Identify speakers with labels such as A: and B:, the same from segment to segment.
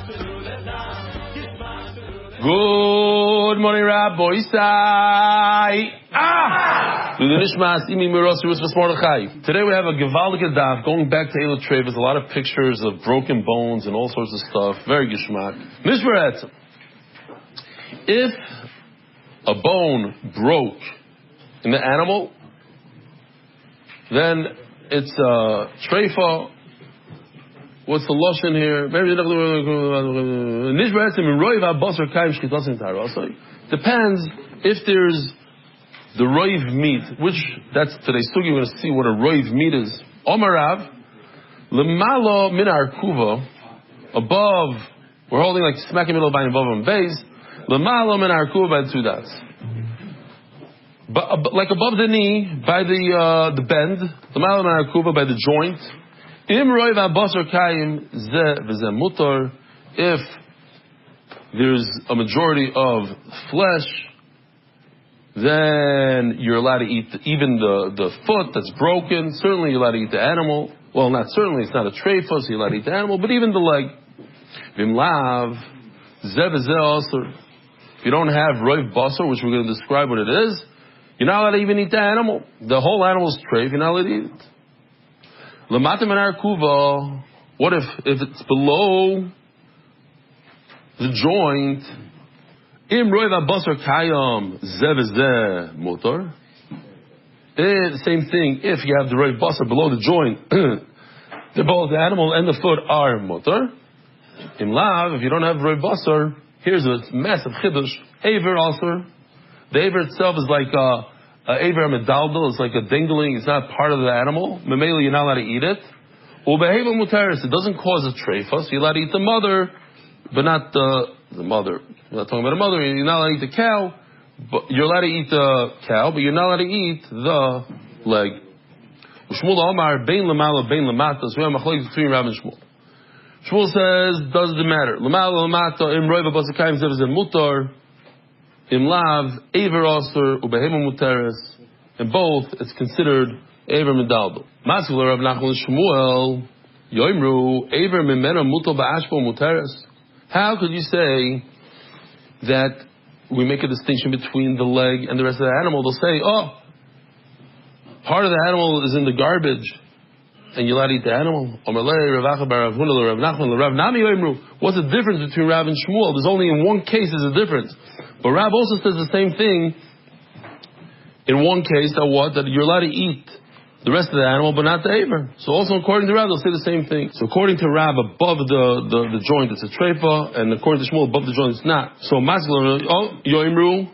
A: Good morning, Rabbi Isai. Today we have a Gevaldige Daf going back to Eli Trevis, a lot of pictures of broken bones and all sorts of stuff. Very geschmack. Mishmaret. If a bone broke in the animal, then it's treifa. What's the lashon here? Depends if there's the roiv meat, which that's today's sugi. We're going to see what a roiv meat is. Omarav lemalo min arkuva, above. We're holding like smack in the middle by above and base. Lemalo min arkuva by 2 dots. But like above the knee by the bend. Lemalo min arkuva by the joint. If there's a majority of flesh, then you're allowed to eat even the foot that's broken. Certainly you're allowed to eat the animal. Well, not certainly, it's not a treifa, so you're allowed to eat the animal, but even the leg. If you don't have roiv basar, which we're going to describe what it is, you're not allowed to even eat the animal. The whole animal is treif, you're not allowed to eat it. What if it's below the joint? Same thing, if you have the roiv basar below the joint, both the animal and the foot are motor. In lav, if you don't have roiv basar, here's a massive chiddush. Aver also. The aver itself is like Aver medaldal is like a dingling. It's not part of the animal. Memela, you're not allowed to eat it. Ubeheva mutaris. It doesn't cause a treifa, so you're allowed to eat the mother, but not the mother. We're not talking about a mother. You're not allowed to eat the cow, but you're allowed to eat the cow, but you're not allowed to eat the leg. Shmuel Omar bein lemala bein lemata. So we have machlokes between Rav and Shmuel. Shmuel says doesn't matter. Lemala lemata im roiva basakayim zevzeh mutar. In lav, aver aser, ubehema muteres. In both, it's considered aver medaldo. Matzvul Rav Nachman Shmuel, yoimru, aver mimena mutal ba'ashpo muteres. How could you say that we make a distinction between the leg and the rest of the animal? They'll say, oh, part of the animal is in the garbage, and you're allowed to eat the animal. What's the difference between Rav and Shmuel? There's only in one case there's a difference. But Rav also says the same thing in one case, that you're allowed to eat the rest of the animal, but not the aver. So also according to Rav, they'll say the same thing. So according to Rav, above the joint, it's a treifa, and according to Shmuel, above the joint, it's not. So yoimru,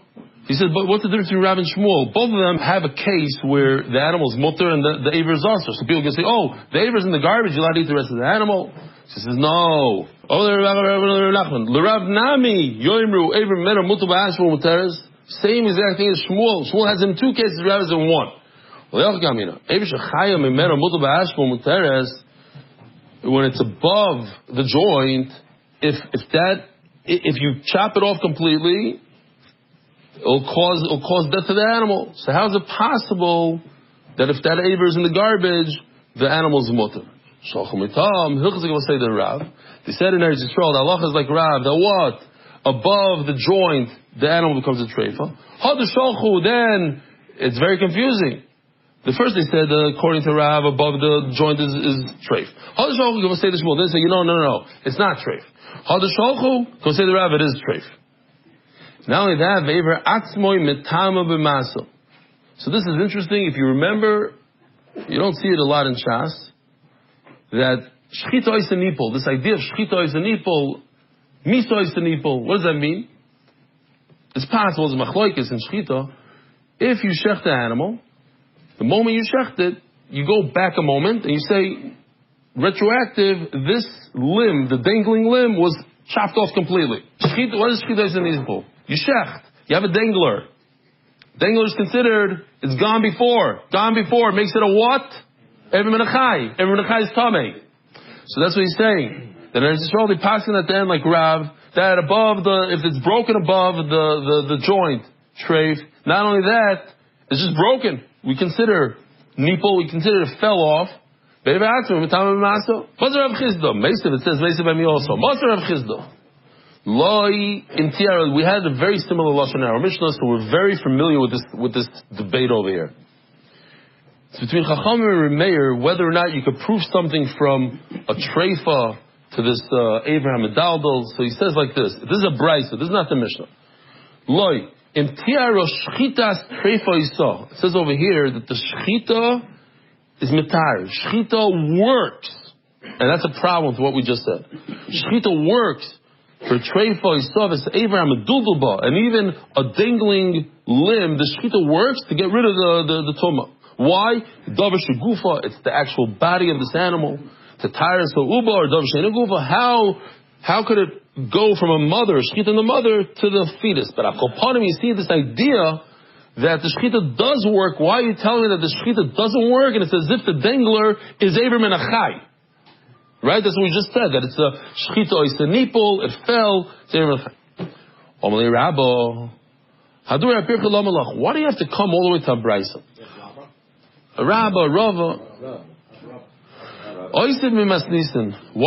A: he said, but what's the difference between Rav and Shmuel? Both of them have a case where the animal's mutter and the aver is also. So people can say, oh, the aver's in the garbage, you're allowed to eat the rest of the animal. She says, no. L'Rav Nami, Yoimru, Aver Mena Mutal Ba'ashmo Muteres. Same exact thing as Shmuel. Shmuel has in 2 cases, Rav has in 1. When it's above the joint, if you chop it off completely, it'll cause death to the animal. So how is it possible that if that aver is in the garbage, the animal's mutter? Shochem will say to Rav. They said in Eretz Yisrael, the halacha is like Rav, that what? Above the joint, the animal becomes a treifa. Then it's very confusing. The first they said, according to Rav, above the joint is treif. Hadashalchu will say this more. Then say, no, it's not treif. Hadashalchu will say to Rav, it is treif. Not only that, ve'ever atzmoi metama b'maso. So this is interesting. If you remember, you don't see it a lot in Shas, that shchita oisanipol, this idea of shchita oisanipol, miso oisanipol, what does that mean? It's possible, it's machloikis in shchita. If you shech the animal, the moment you shecht it, you go back a moment and you say, retroactive, this limb, the dangling limb, was chopped off completely. Shchita, what is shchita oisanipol? You shecht, you have a dangler. Dangler is considered, it's gone before. Gone before makes it a what? Every menachai is tamei. So that's what he's saying. That Eretz Yisrael, they pass in at the end like Rav, that above if it's broken above the joint, treif, not only that, it's just broken. We consider nipple, we consider it fell off. What's Rav Chisda? It says Meisiv by me also. What's Rav Chisda? Loi in Tiara. We had a very similar lashon in our Mishnah, so we're very familiar with this debate over here. It's between Chacham and Meir whether or not you could prove something from a treifa to this Abraham Medaldal. So he says like this. This is a brisa. This is not the Mishnah. Loi in Tiara shchitas treifa isa. It says over here that the shchita is mitar. Shchita works, and that's a problem with what we just said. Shchita works for treifa isa, it's Abraham Medaldal, and even a dangling limb. The shchita works to get rid of the tumah. Why? Davar shegufa, it's the actual body of this animal. To tire so uba or davar sheina gufa. How could it go from a mother, shchita in the mother, to the fetus? But akopanim, you see this idea that the shchita does work. Why are you telling me that the shchita doesn't work? And it's as if the dangler is Abraham Menachai. Right? That's what we just said. That it's a shchita, it's a nipple, it fell. It's Abraham Menachai. Omalei Rabbo. Why do you have to come all the way to a brisa? Rabba, Rava. Why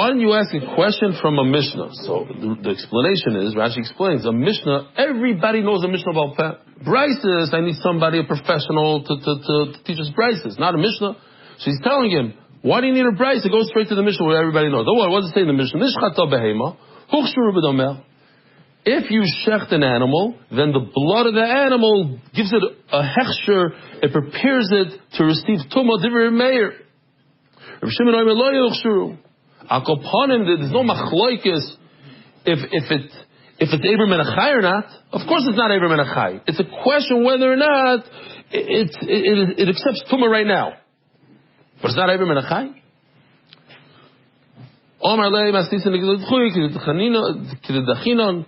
A: don't you ask a question from a Mishnah? So the explanation is, Rashi explains, a Mishnah, everybody knows a Mishnah about Brises. I need somebody, a professional, to teach us Brises, not a Mishnah. So he's telling him, why do you need a Brise? Go straight to the Mishnah where everybody knows. What does it say in the Mishnah? If you shecht an animal, then the blood of the animal gives it a hechsher, it prepares it to receive tumah divrei meir. Reb Shimon Omer lo yuchshuru. Akopanim, there's no machloikis if it's Abraham Menachai or not. Of course it's not Abraham Menachai. It's a question whether or not it accepts tumah right now. But it's not Abraham Menachai. Omar lei masnisin k'dachinon.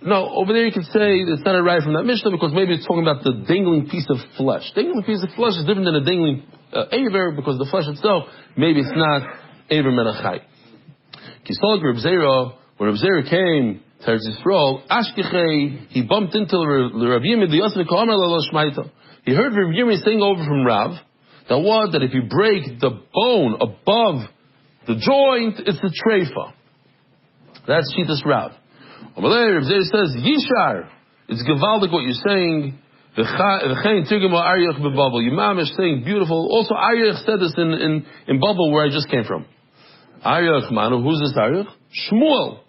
A: No, over there you can say it's not a right from that Mishnah because maybe it's talking about the dangling piece of flesh. Dangling piece of flesh is different than a dangling aver because the flesh itself, maybe it's not aver menachai. Kisolak Reb Zera, when Reb Zera came to Eretz Yisrael, Ashkechei, he bumped into Rav Yimi, the Yosef Ka'amar Lalo Shmaita. He heard Rav Yimi saying over from Rav, that if you break the bone above the joint, it's the treifa. That's Shitas Rav. Amalei, Reb Zera says, Yishar, it's gevaldik what you're saying. V'chein tirgim Aryach b'Babel. Yimam is saying beautiful. Also, Aryach said this in Babel where I just came from. Aryach, Manu, who's this Aryach? Shmuel.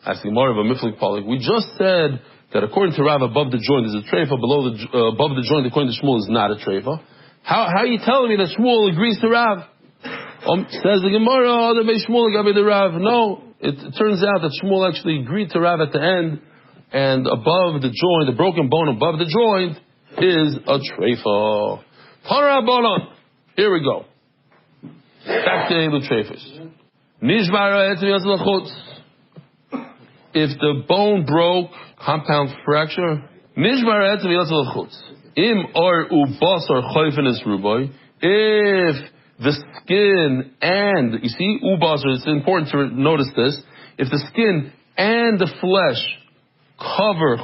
A: Asking more of a miflik polik. We just said that according to Rav, above the joint is a treifa, above the joint according to Shmuel is not a treifa. How are you telling me that Shmuel agrees to Rav? Says the Gemara, the Beis Shmuel got me the Rav. No. It turns out that Shmuel actually agreed to Rav at the end, and above the joint, the broken bone above the joint, is a treifa. Tarabonon. Here we go. Back to the treifas. If the bone broke, compound fracture, im or ubas or choifenis ruboy, if the skin and, you see, ubasr, it's important to notice this, if the skin and the flesh cover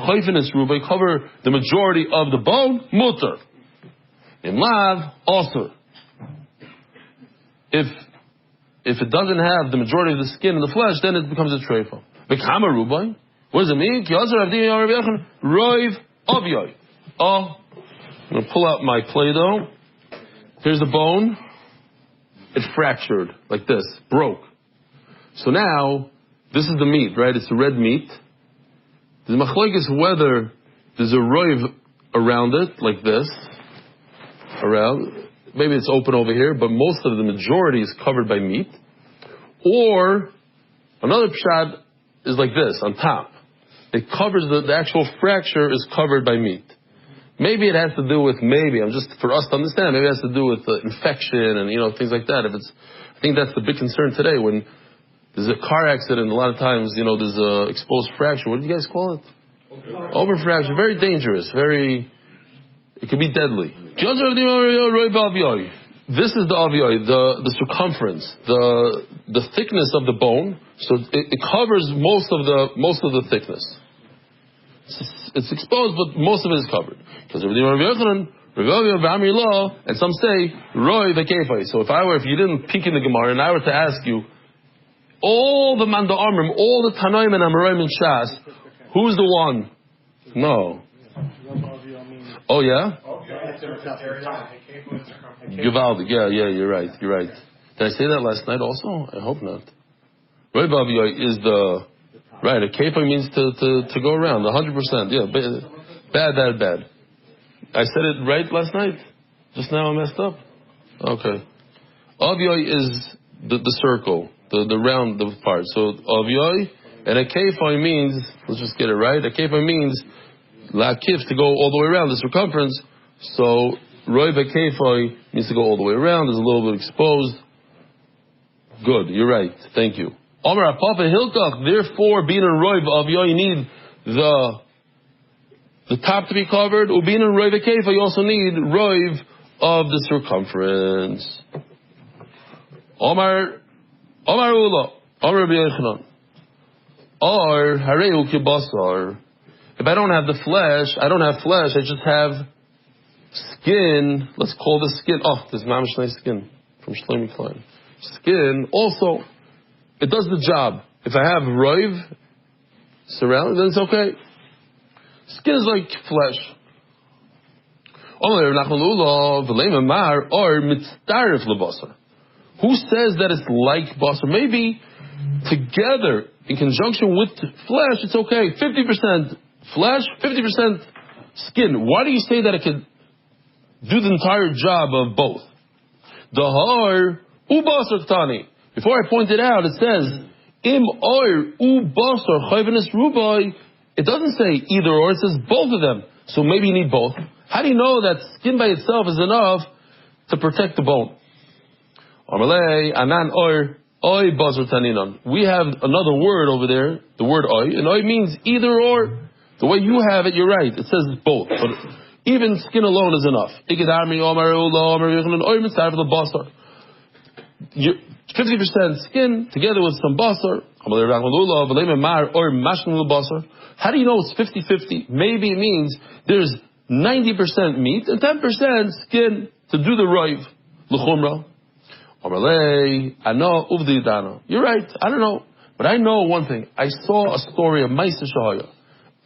A: the majority of the bone, mutter. In lav, also. If it doesn't have the majority of the skin and the flesh, then it becomes a treifa. Bekama rubai. What does it mean? Roiv avyoy. I'm going to pull out my Play-Doh. Here's the bone. It fractured like this, broke. So now, this is the meat, right? It's the red meat. The machlokes whether there's a roiv around it, like this, around. Maybe it's open over here, but most of the majority is covered by meat. Or, another pshat is like this, on top. It covers, the actual fracture is covered by meat. Maybe it has to do with, for us to understand, maybe it has to do with infection and, things like that. I think that's the big concern today when there's a car accident, a lot of times, there's a exposed fracture. What do you guys call it? Open fracture. Very dangerous. It can be deadly. This is the avioi, the circumference, the thickness of the bone. So it covers most of the thickness. It's exposed, but most of it is covered. Because And some say Roy v'Kefai. So if you didn't peek in the Gemara, and I were to ask you, all the Manda Amrim, all the Tanaim and Amoraim and Shas, who's the one? No. Oh yeah? Givaldik. Yeah, you're right. Did I say that last night also? I hope not. Roy Baviyoi is the right. A Kefai means to go around. 100%. Yeah. Bad. I said it right last night. Just now I messed up. Okay. Aviyoi is the circle, the round part. So Aviyoi and a Kefai means, let's just get it right. A Kefai means Lakif to go all the way around the circumference. So Roy Kefai means to go all the way around. There's a little bit exposed. Good. You're right. Thank you. Omar Papa Hilkach. Therefore, being in Roy Aviyoi, you need the top to be covered. Ubin and Roiv Keifa, you also need Roiv of the circumference. Omar Ula, Omar B'Yochanan. Or Hareu Kibasar. If I don't have the flesh, I just have skin. Let's call the skin. Oh, there's mamish nice skin from Shlomi Klein. Skin also, it does the job. If I have Roiv surrounded, then it's okay. Skin is like flesh. Who says that it's like basar? Maybe together, in conjunction with flesh, it's okay. 50% flesh, 50% skin. Why do you say that it could do the entire job of both? Dahar ubasar tani. Before I pointed out, it says im oir ubasar chayvenes rubai. It doesn't say either or, it says both of them. So maybe you need both. How do you know that skin by itself is enough to protect the bone? We have another word over there, the word oy, and oy means either or. The way you have it, you're right. It says both. But even skin alone is enough. 50% skin together with some basar. How do you know it's 50-50? Maybe it means there's 90% meat and 10% skin to do the roiv. L'chumra. You're right. I don't know. But I know one thing. I saw a story of Ma'aser Shahaya.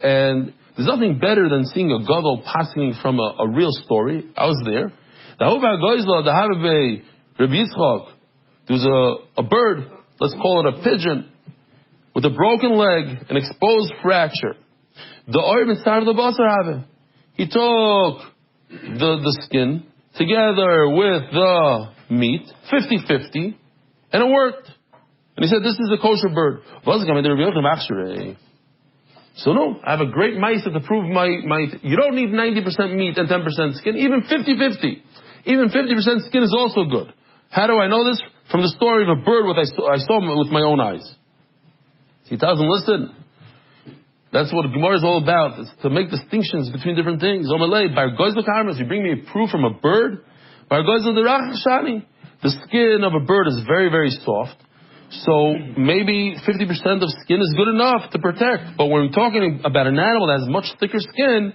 A: And there's nothing better than seeing a gadol passing from a real story. I was there. There's a bird, let's call it a pigeon, with a broken leg, an exposed fracture. The oil inside of the basar have it. He took the skin together with the meat, 50-50, and it worked. And he said, this is a kosher bird. So no, I have a great ma'aser to prove my. You don't need 90% meat and 10% skin, even 50-50. Even 50% skin is also good. How do I know this? From the story of a bird I saw with my own eyes. He tells him, listen, that's what Gemara is all about, is to make distinctions between different things. You bring me a proof from a bird. The skin of a bird is very, very soft. So maybe 50% of skin is good enough to protect. But when we're talking about an animal that has much thicker skin,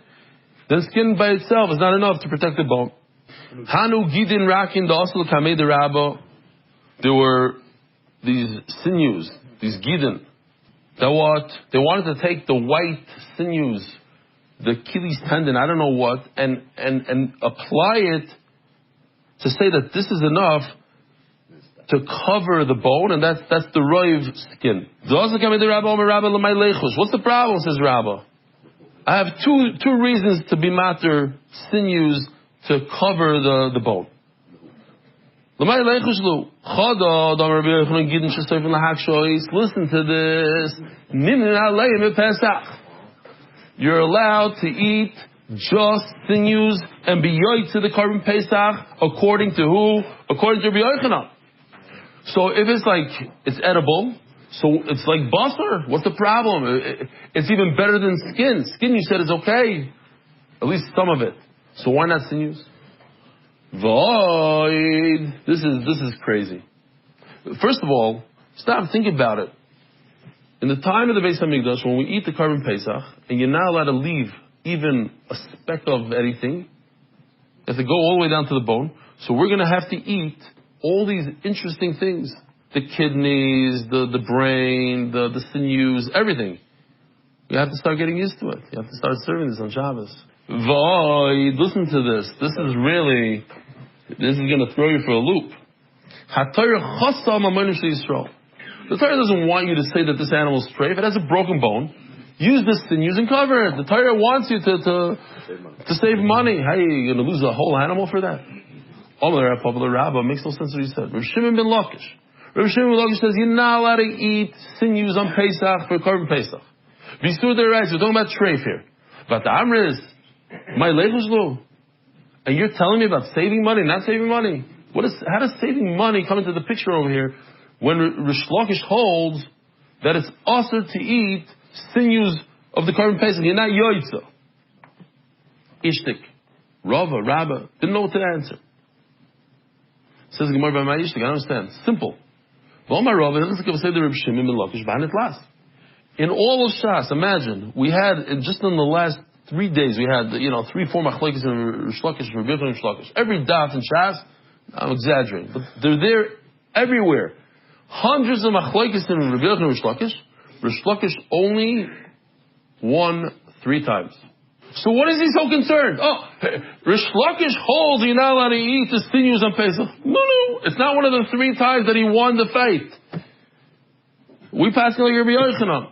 A: then skin by itself is not enough to protect the bone. Hanu gidin rakin da asl kamei de rabba. There were these sinews, these gidin. They wanted to take the white sinews, the Achilles tendon, I don't know what, and apply it to say that this is enough to cover the bone, and that's the roiv skin. What's the problem, says Rabbah? I have two reasons to be matter sinews to cover the bone. Listen to this. You're allowed to eat just sinews and be yoy to the carbon Pesach according to who? According to Reb Yochanan. So if it's edible, so it's like basar. What's the problem? It's even better than skin. Skin, you said, is okay. At least some of it. So why not sinews? Void. This is crazy. First of all, stop, think about it. In the time of the Beis Hamikdash, when we eat the carbon Pesach, and you're not allowed to leave even a speck of anything, have to go all the way down to the bone. So we're going to have to eat all these interesting things. The kidneys, the brain, the sinews, everything. You have to start getting used to it. You have to start serving this on Shabbos. Void, listen to this. This is going to throw you for a loop. The Torah doesn't want you to say that this animal is stray. If it has a broken bone, use the sinews and cover it. The Torah wants you to save money. How are you going to lose a whole animal for that? Makes no sense what he said. Reb Shimon ben Lakish. Reb Shimon ben Lakish says you're not allowed to eat sinews on Pesach for Korban Pesach. Visur deraisa. We're talking about treif here. But the Amris, my lechuslu, and you're telling me about saving money, not saving money. How does saving money come into the picture over here when Rish Lakish holds that it's usher to eat sinews of the Korban Pesach? You're not yoitza. Ishtik, Rava, Rabba, didn't know what to answer. Says the Gemara by my Ishtik, I don't understand. Simple. In all of Shas, imagine, we had, just in the last 3 days, we had, 3-4 machlokes in Rish Lakish, Reb Yochanan, Rish Lakish. Every daf in Shas, I'm exaggerating, but they're there everywhere. Hundreds of machlokes in Reb Yochanan, Rish Lakish. Rish Lakish only won 3 times. So what is he so concerned? Rish Lakish holds you're not allowed to eat the sinews on Pesach. No, it's not one of the 3 times that he won the fight. We pass like Rabbi Yochanan.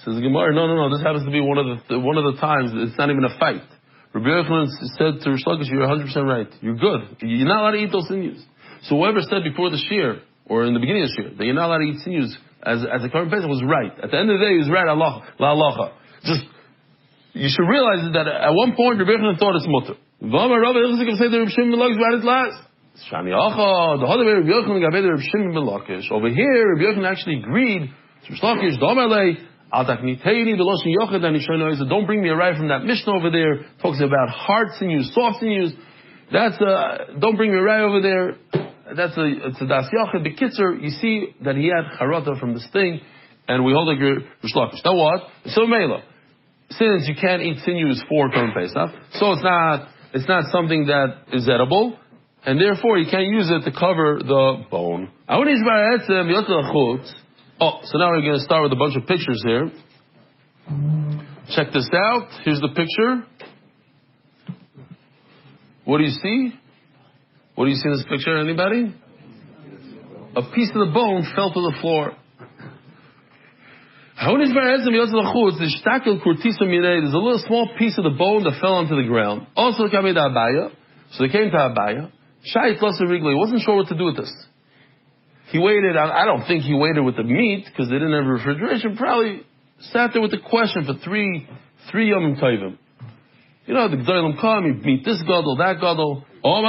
A: Says the Gemara, no, this happens to be one of the times. It's not even a fight. Rabbi Yochanan said to Rish Lakish, you're 100% right. You're good. You're not allowed to eat those sinews. So whoever said before the Shiur, or in the beginning of the Shiur, that you're not allowed to eat sinews as a Korban Pesach was right. At the end of the day, he was right. Allah, la halacha. Just, you should realize that at one point, Rabbi Yochanan thought it's mutter. The other way, Rabbi Yochanan over here, Rabbi Yochanan actually agreed to Rish Lakish, don't bring me a right from that Mishnah over there, talks about hard sinews, soft sinews. Don't bring me a right over there. It's a das yachid. B'kitzer, you see that he had charata from this thing, and we hold like Rish Lakish. Now what? So Mela, since you can't eat sinews for Korban Pesach, so it's not something that is edible, and therefore you can't use it to cover the bone. So now we're going to start with a bunch of pictures here. Check this out. Here's the picture. What do you see? What do you see in this picture? Anybody? A piece of the bone fell to the floor. There's a little small piece of the bone that fell onto the ground. Also, so they came to Abaya. He wasn't sure what to do with this. He waited. I don't think he waited with the meat because they didn't have refrigeration. Probably sat there with the question for three Yom Tovim. The G'dolim come, you meet this gadol, that gadol. Go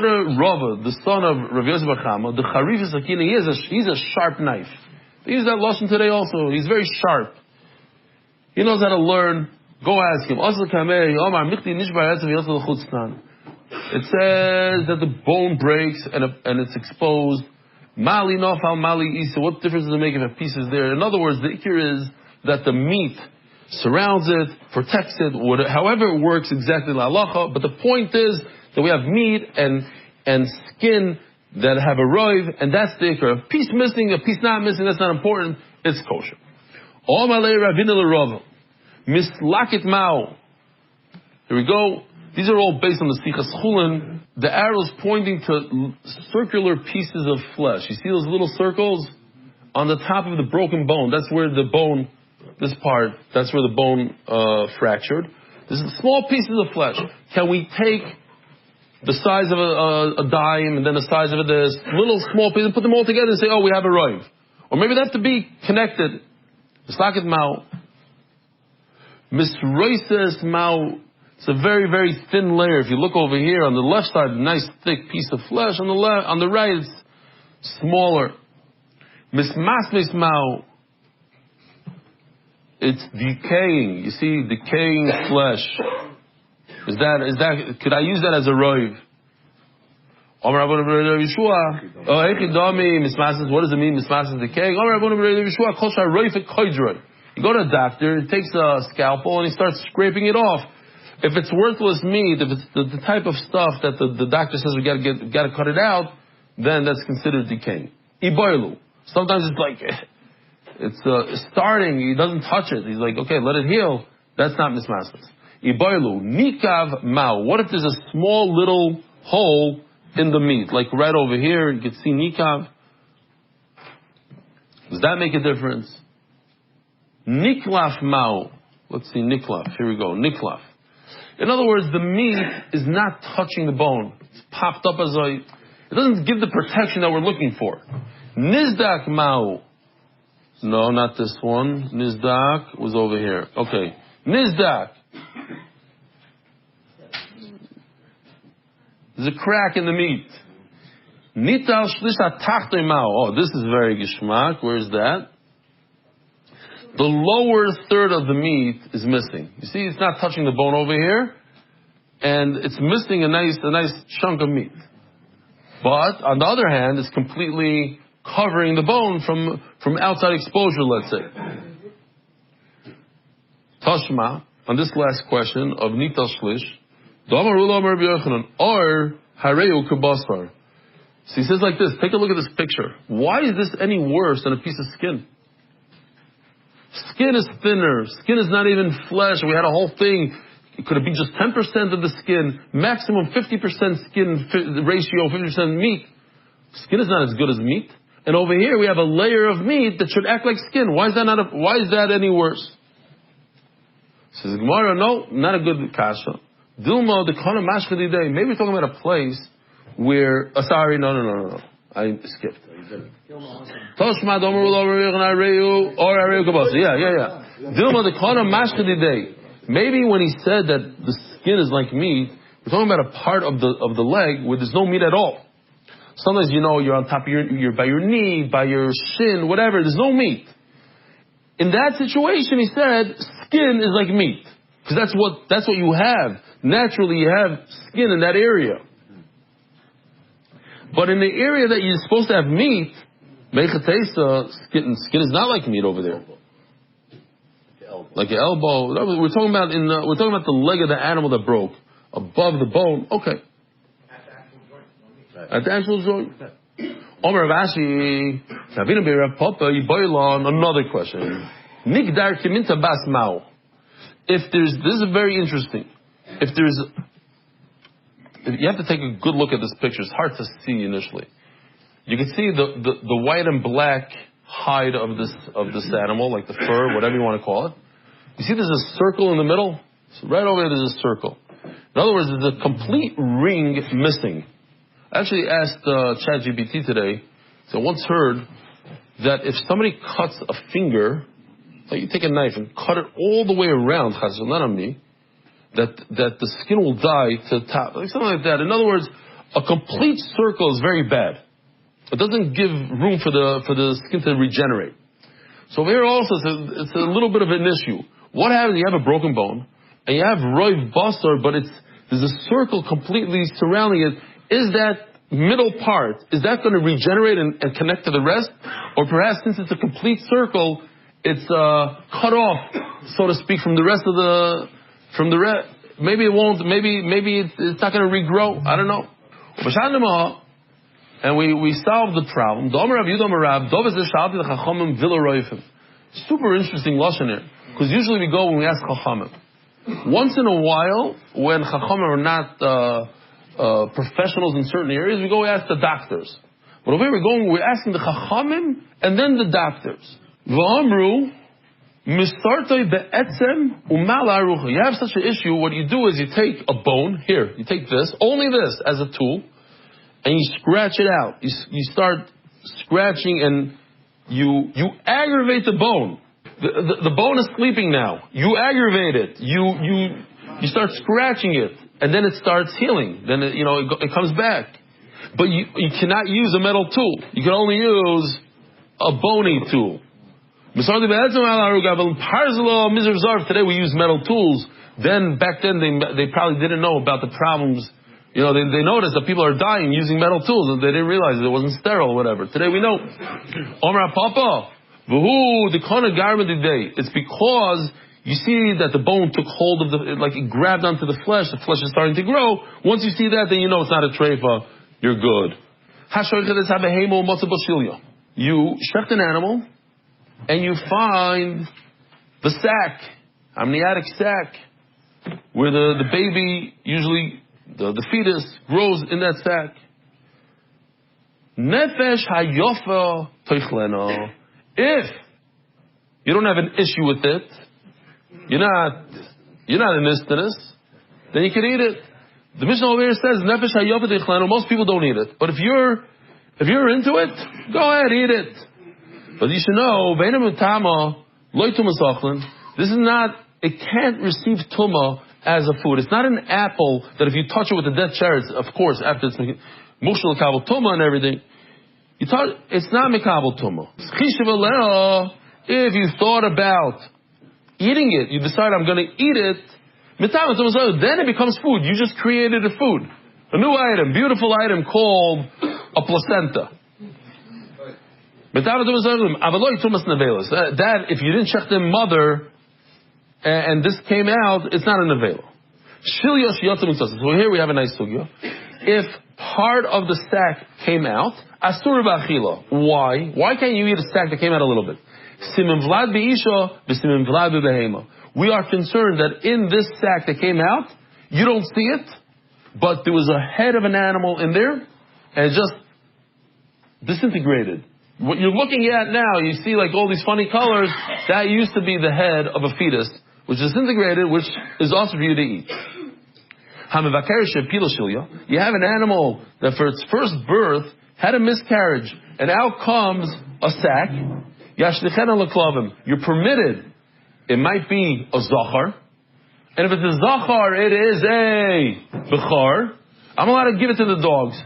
A: to Rava, the son of Rav Yosef Bar Chama. The Charif is he's a sharp knife. They use that lashon today also. He's very sharp. He knows how to learn. Go ask him. It says that the bone breaks and it's exposed. Mali nofal mali isa. What difference does it make if a piece is there? In other words, the ikir is that the meat surrounds it, protects it, however it works exactly la halacha. But the point is that we have meat and skin that have a roiv, and that's the ikir. A piece missing, a piece not missing, that's not important. It's kosher. All malei ravina l'rava mislakit mao. Here we go. These are all based on the Sichas Chulin. The arrow is pointing to circular pieces of flesh. You see those little circles on the top of the broken bone? That's where the bone, this part, that's where the bone fractured. This is small pieces of flesh. Can we take the size of a dime and then the size of this, little small pieces, put them all together and say, we have a roiv? Or maybe they have to be connected. Mislaket mao. Misroises mao. It's a very, very thin layer. If you look over here on the left side, a nice thick piece of flesh. On the right, it's smaller. Mismasmis mao. It's decaying. You see, decaying flesh. Is that? Could I use that as a roiv? What does it mean? Mismasmis decaying. You You go to a doctor, he takes a scalpel and he starts scraping it off. If it's worthless meat, if it's the type of stuff that the doctor says we gotta cut it out, then that's considered decaying. Iboilu. Sometimes it's like, it's starting, he doesn't touch it. He's like, okay, let it heal. That's not mismasmas. Iboilu. Nikav mao. What if there's a small little hole in the meat? Like right over here, you can see nikav. Does that make a difference? Niklaf mao. Let's see, niklaf. Here we go. Niklaf. In other words, the meat is not touching the bone. It's popped up it doesn't give the protection that we're looking for. Nizdak mao. No, not this one. Nizdak was over here. Okay. Nizdak. There's a crack in the meat. Nital shlisha tachtoi mao. Oh, this is very gishmak. Where is that? The lower third of the meat is missing. You see, it's not touching the bone over here, and it's missing a nice chunk of meat. But on the other hand, it's completely covering the bone from outside exposure, let's say. Tashma, on this last question of Nital Shlish, or Hareu Kabasar. So he says like this, take a look at this picture. Why is this any worse than a piece of skin? Skin is thinner. Skin is not even flesh. We had a whole thing. Could it be just 10% of the skin? Maximum 50% skin ratio, 50% meat. Skin is not as good as meat. And over here we have a layer of meat that should act like skin. Why is that any worse? Says Gemara, no, not a good kasha. Dilma, the kana mashkadi day. Maybe we're talking about a place where, sorry, no. I skipped. Toshma domer or yeah. Dilma, the kana mashkadi day. Maybe when he said that the skin is like meat, we're talking about a part of the leg where there's no meat at all. Sometimes you're on top of you're by your knee, by your shin, whatever. There's no meat. In that situation, he said skin is like meat because that's what you have. Naturally, you have skin in that area. But in the area that you're supposed to have meat, skin is not like meat over there. Like an elbow. We're talking about the leg of the animal that broke above the bone. Okay. At the actual joint. Omer Ravashi, another question. Nigdar kiminta bas mao. This is very interesting. You have to take a good look at this picture. It's hard to see initially. You can see the white and black hide of this animal, like the fur, whatever you want to call it. You see there's a circle in the middle? So right over there there's a circle. In other words, there's a complete ring missing. I actually asked ChatGPT today, so I once heard that if somebody cuts a finger, like you take a knife and cut it all the way around, that the skin will die to the top, like something like that. In other words, a complete circle is very bad. It doesn't give room for the skin to regenerate. So here also it's a little bit of an issue. What happens? You have a broken bone and you have roiv basar, but there's a circle completely surrounding it. Is that middle part, is that going to regenerate and connect to the rest? Or perhaps since it's a complete circle, it's cut off, so to speak, from the rest of maybe it won't, maybe it's not going to regrow. I don't know. And we solved the problem. Super interesting lashon here. Because usually we go when we ask Chachamim. Once in a while, when Chachamim are not professionals in certain areas, we go ask the doctors. But over here we're asking the Chachamim and then the doctors. V'amru, mistartoi be'etzem u'mal arucha. You have such an issue, what you do is you take a bone, here, you take this, only this as a tool, and you scratch it out. You start scratching and you aggravate the bone. The bone is sleeping now. You aggravate it. You start scratching it, and then it starts healing. Then it comes back. But you cannot use a metal tool. You can only use a bony tool. Today we use metal tools. Then back then they probably didn't know about the problems. They noticed that people are dying using metal tools and they didn't realize it wasn't sterile or whatever. Today we know. Omra Papa. V'hu dekana garment day. It's because you see that the bone took hold of like it grabbed onto the flesh is starting to grow. Once you see that, then you know it's not a treifa, you're good. You shecht an animal, and you find the sac, amniotic sac, where the baby, usually the fetus, grows in that sac. Nefesh hayofa toichlena. If you don't have an issue with it, you're not an istinus, then you can eat it. The Mishnah over here says nefesh hayofa toichlena. Most people don't eat it, but if you're into it, go ahead, eat it. But you should know, this is not, it can't receive tumah as a food. It's not an apple that if you touch it with the dead cherries, of course, after it's mushal kabel tumah and everything, it's not mikabel tumah. If you thought about eating it, you decide I'm going to eat it, then it becomes food. You just created a food. A new item, beautiful item called a placenta. That, if you didn't check the mother, and this came out, it's not an nevela. So here we have a nice sugya. If part of the sack came out, asur b'achila. Why? Why can't you eat a sack that came out a little bit? We are concerned that in this sack that came out, you don't see it, but there was a head of an animal in there, and it just disintegrated. What you're looking at now, you see like all these funny colors, that used to be the head of a fetus, which is disintegrated, which is also for you to eat. You have an animal that for its first birth had a miscarriage, and out comes a sack. You're permitted. It might be a zachar, and if it's a zachar, it is a bechar. I'm allowed to give it to the dogs.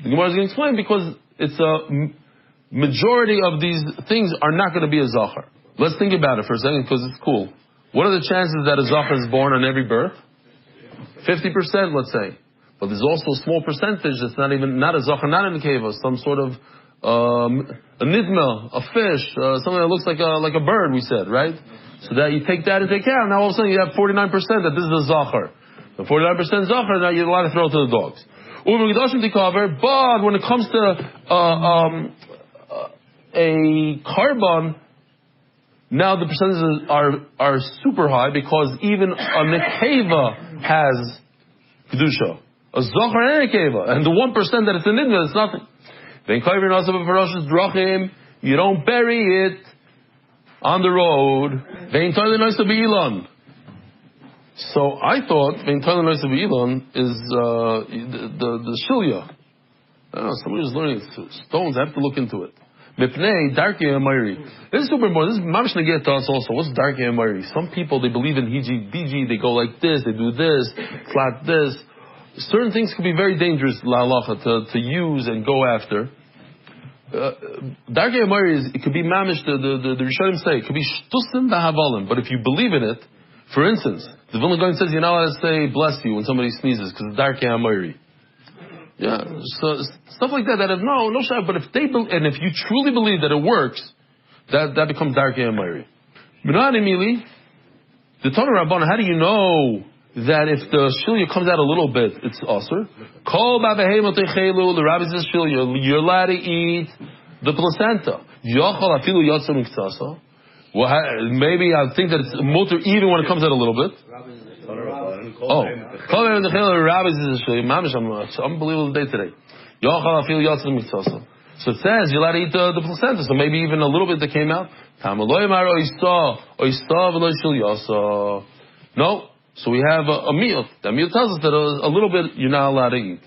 A: The Gemara is going to explain because it's a majority of these things are not going to be a zachar. Let's think about it for a second because it's cool. What are the chances that a zachar is born on every birth? 50%, let's say. But there's also a small percentage that's not a zachar, not in the keva, some sort of a nidma, a fish, something that looks like a bird, we said, right? So that you take that into account, now all of a sudden you have 49% that this is a zachar. The 49% zachar, now you're allowed to throw it to the dogs. But when it comes to a carbon, now the percentages are super high because even a nekeva has kedusha, a zachar and a nekeva, and the 1% that it's an nidma, it's nothing. You don't bury it on the road. So I thought is the shilya. I don't know, somebody was learning stones. I have to look into it. This is super important. This is mamish negeh to us also. What's darkei amayri? Some people, they believe in hiji biji. They go like this. They do this. Flat this. Certain things can be very dangerous la halacha to use and go after. Darkei amayri is, it could be mamish. The Rishonim say it could be shtusim b'havalim. But if you believe in it, for instance, the Vilna Gaon says you're not allowed to say bless you when somebody sneezes because it's darkei amayri. Yeah, so stuff like that have no shayah. But if if you truly believe that it works, that becomes darkei amayri. The Torah Rabbana, how do you know that if the shilya comes out a little bit, it's asur? Kol ba'behema techelu, the rabbi says shilya, you're allowed to eat the placenta. Yochal afilu yotzah miktsasa. Well, maybe I think that it's mutter even when it comes out a little bit. Oh, kol ba'behema techelu, the rabbi says shilya. Mamish, it's an unbelievable day today. Yochal afilu yotzah miktsasa. So it says you're allowed to eat the placenta. So maybe even a little bit that came out. No. So we have a meal. That meal tells us that a little bit you're not allowed to eat.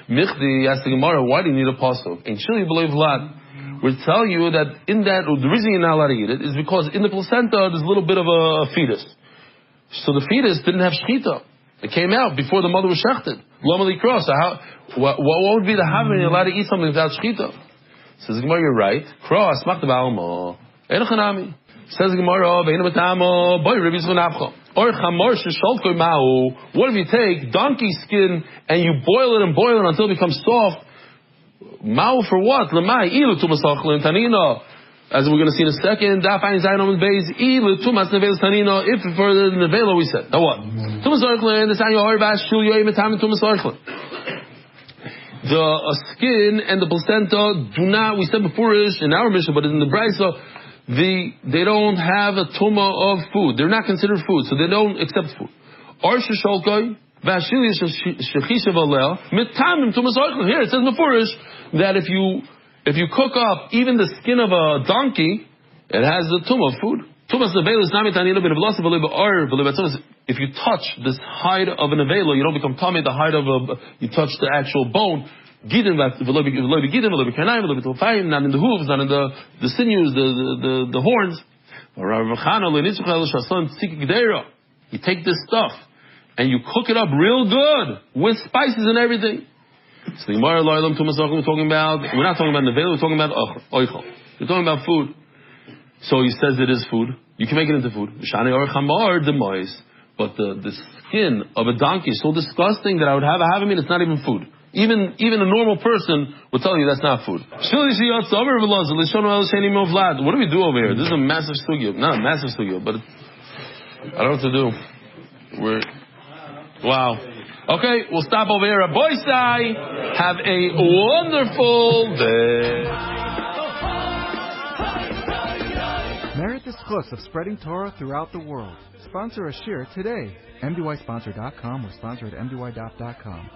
A: Michdi asked the Gemara, why do you need a pasuk? And Shili believe vlad. We'll tell you that in that, the reason you're not allowed to eat it is because in the placenta there's a little bit of a fetus. So the fetus didn't have shechita. It came out before the mother was shechted. Lomali cross. So what would be the having you're allowed to eat something without shechita? Says the Gemara, you're right. Cross, mach the ba'alma. Einachanami. Says the Gemara, ve'ina matamo, boy, Rabbi Yisrael or chamor shesholkoi ma'u. What if you take donkey skin and you boil it until it becomes soft? Ma'u for what? Lemai ilu tumasachlin tanina. as we're going to see in a second, Daf Ayin Zayin Amud Beis, Tumas Nevelas Tanina, if for the Nevela we said. Now what? Tumas Orchlin, the San Yohar Bash, Shul Yoyim Etam, and Tumas Orchlin. The skin and the placenta do not, we said before in our mission, but in the Brisa, they don't have a tuma of food. They're not considered food, so they don't accept food. Here it says Mefurish that if you cook up even the skin of a donkey, it has the tumah of food. If you touch this hide of an avela, you don't become tummy. The hide of you touch the actual bone. Not in the hooves, not in the sinews, the horns. You take this stuff and you cook it up real good with spices and everything. So we're not talking about nevela, we're talking about oichel. We're talking about food. So he says it is food. You can make it into food. But the skin of a donkey is so disgusting that I would have it's not even food. Even a normal person would tell you that's not food. What do we do over here? This is a massive sugya. Not a massive sugya, but I don't know what to do. Wow. Okay, we'll stop over here. Boy Sai, have a wonderful day.
B: Merit the schus of spreading Torah throughout the world. Sponsor a shiur today. MDYsponsor.com or sponsor at MDYDaf.com.